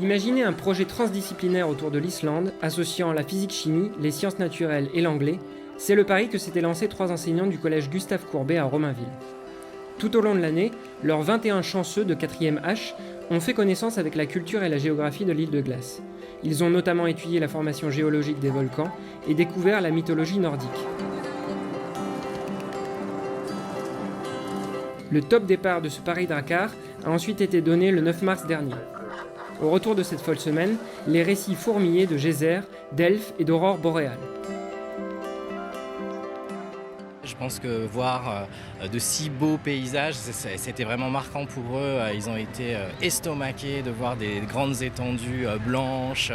Imaginez un projet transdisciplinaire autour de l'Islande, associant la physique-chimie, les sciences naturelles et l'anglais. C'est le pari que s'étaient lancés 3 enseignants du collège Gustave Courbet à Romainville. Tout au long de l'année, leurs 21 chanceux de 4e H ont fait connaissance avec la culture et la géographie de l'île de glace. Ils ont notamment étudié la formation géologique des volcans et découvert la mythologie nordique. Le top départ de ce Paris-Dakar a ensuite été donné le 9 mars dernier. Au retour de cette folle semaine, les récits fourmillaient de geysers, d'elfes et d'aurores boréales. Je pense que voir de si beaux paysages, c'était vraiment marquant pour eux. Ils ont été estomaqués de voir des grandes étendues blanches,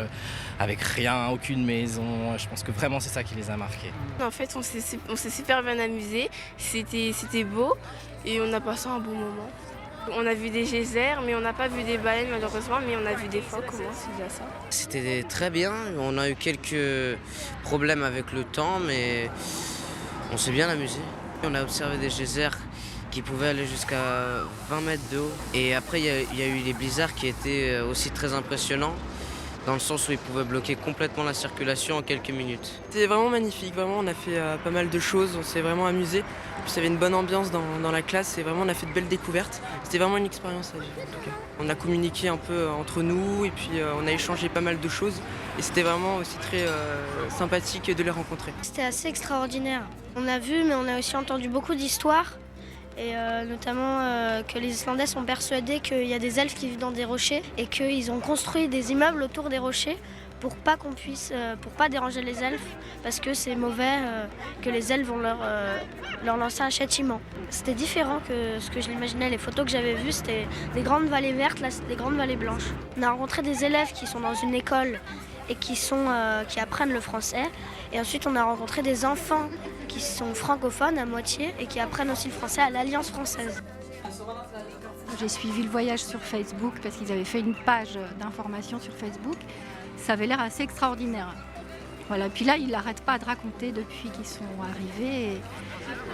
avec rien, aucune maison. Je pense que vraiment c'est ça qui les a marqués. En fait, on s'est super bien amusé, c'était beau et on a passé un bon moment. On a vu des geysers, mais on n'a pas vu des baleines malheureusement, mais on a vu des phoques, au moins, c'est déjà ça. C'était très bien, on a eu quelques problèmes avec le temps, mais on s'est bien amusé. On a observé des geysers qui pouvaient aller jusqu'à 20 mètres de haut. Et après, il y a eu les blizzards qui étaient aussi très impressionnants, dans le sens où ils pouvaient bloquer complètement la circulation en quelques minutes. C'était vraiment magnifique, vraiment on a fait pas mal de choses, on s'est vraiment amusé. Puis il y avait une bonne ambiance dans la classe et vraiment on a fait de belles découvertes. C'était vraiment une expérience à vivre en tout cas. On a communiqué un peu entre nous et puis on a échangé pas mal de choses. Et c'était vraiment aussi très sympathique de les rencontrer. C'était assez extraordinaire. On a vu mais on a aussi entendu beaucoup d'histoires. Et notamment que les Islandais sont persuadés qu'il y a des elfes qui vivent dans des rochers et qu'ils ont construit des immeubles autour des rochers pour pas pour pas déranger les elfes parce que c'est mauvais que les elfes vont leur lancer un châtiment. C'était différent que ce que je l'imaginais. Les photos que j'avais vues, c'était des grandes vallées vertes, là c'est des grandes vallées blanches. On a rencontré des élèves qui sont dans une école et qui apprennent le français. Et ensuite, on a rencontré des enfants qui sont francophones à moitié et qui apprennent aussi le français à l'Alliance française. J'ai suivi le voyage sur Facebook parce qu'ils avaient fait une page d'information sur Facebook. Ça avait l'air assez extraordinaire. Voilà. Puis là, il n'arrête pas de raconter depuis qu'ils sont arrivés. Et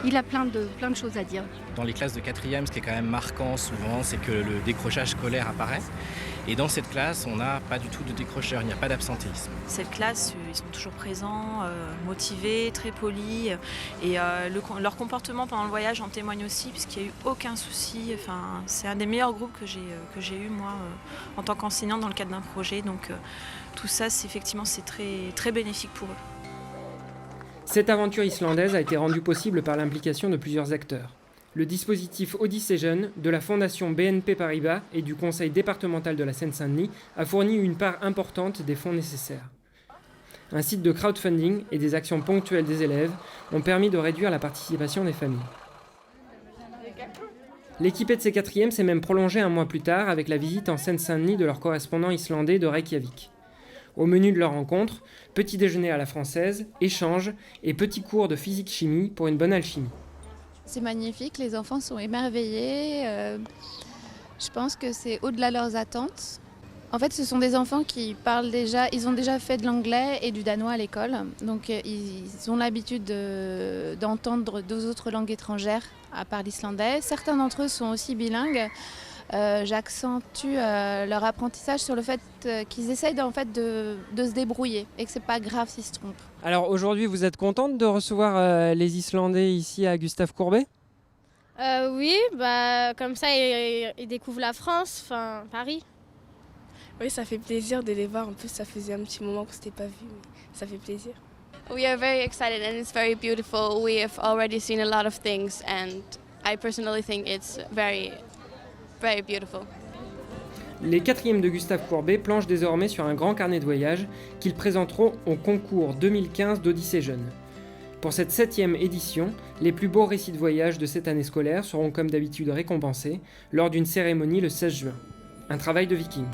il a plein de choses à dire. Dans les classes de 4e, ce qui est quand même marquant souvent, c'est que le décrochage scolaire apparaît. Et dans cette classe, on n'a pas du tout de décrocheurs, il n'y a pas d'absentéisme. Cette classe, ils sont toujours présents, motivés, très polis. Et leur comportement pendant le voyage en témoigne aussi, puisqu'il n'y a eu aucun souci. Enfin, c'est un des meilleurs groupes que j'ai eu, moi, en tant qu'enseignante dans le cadre d'un projet. Donc tout ça, c'est très, très bénéfique pour eux. Cette aventure islandaise a été rendue possible par l'implication de plusieurs acteurs. Le dispositif Odyssée Jeunes de la Fondation BNP Paribas et du Conseil départemental de la Seine-Saint-Denis a fourni une part importante des fonds nécessaires. Un site de crowdfunding et des actions ponctuelles des élèves ont permis de réduire la participation des familles. L'équipée de ces 4e s'est même prolongée un mois plus tard avec la visite en Seine-Saint-Denis de leur correspondant islandais de Reykjavik. Au menu de leur rencontre, petit déjeuner à la française, échange et petits cours de physique-chimie pour une bonne alchimie. C'est magnifique, les enfants sont émerveillés. Je pense que c'est au-delà de leurs attentes. En fait, ce sont des enfants qui parlent déjà, ils ont déjà fait de l'anglais et du danois à l'école. Donc, ils ont l'habitude d'entendre 2 autres langues étrangères à part l'islandais. Certains d'entre eux sont aussi bilingues. J'accentue leur apprentissage sur le fait qu'ils essayent en fait de se débrouiller et que c'est pas grave s'ils se trompent. Alors aujourd'hui, vous êtes contente de recevoir les Islandais ici à Gustave Courbet ? Oui, comme ça ils découvrent la France, enfin Paris. Oui, ça fait plaisir de les voir. En plus, ça faisait un petit moment qu'on ne s'était pas vu, mais ça fait plaisir. We are very excited and it's very beautiful. We have already seen a lot of things and I personally think it's very beautiful. Les 4e de Gustave Courbet planchent désormais sur un grand carnet de voyage qu'ils présenteront au concours 2015 d'Odyssée Jeunes. Pour cette 7e édition, les plus beaux récits de voyage de cette année scolaire seront comme d'habitude récompensés lors d'une cérémonie le 16 juin. Un travail de viking.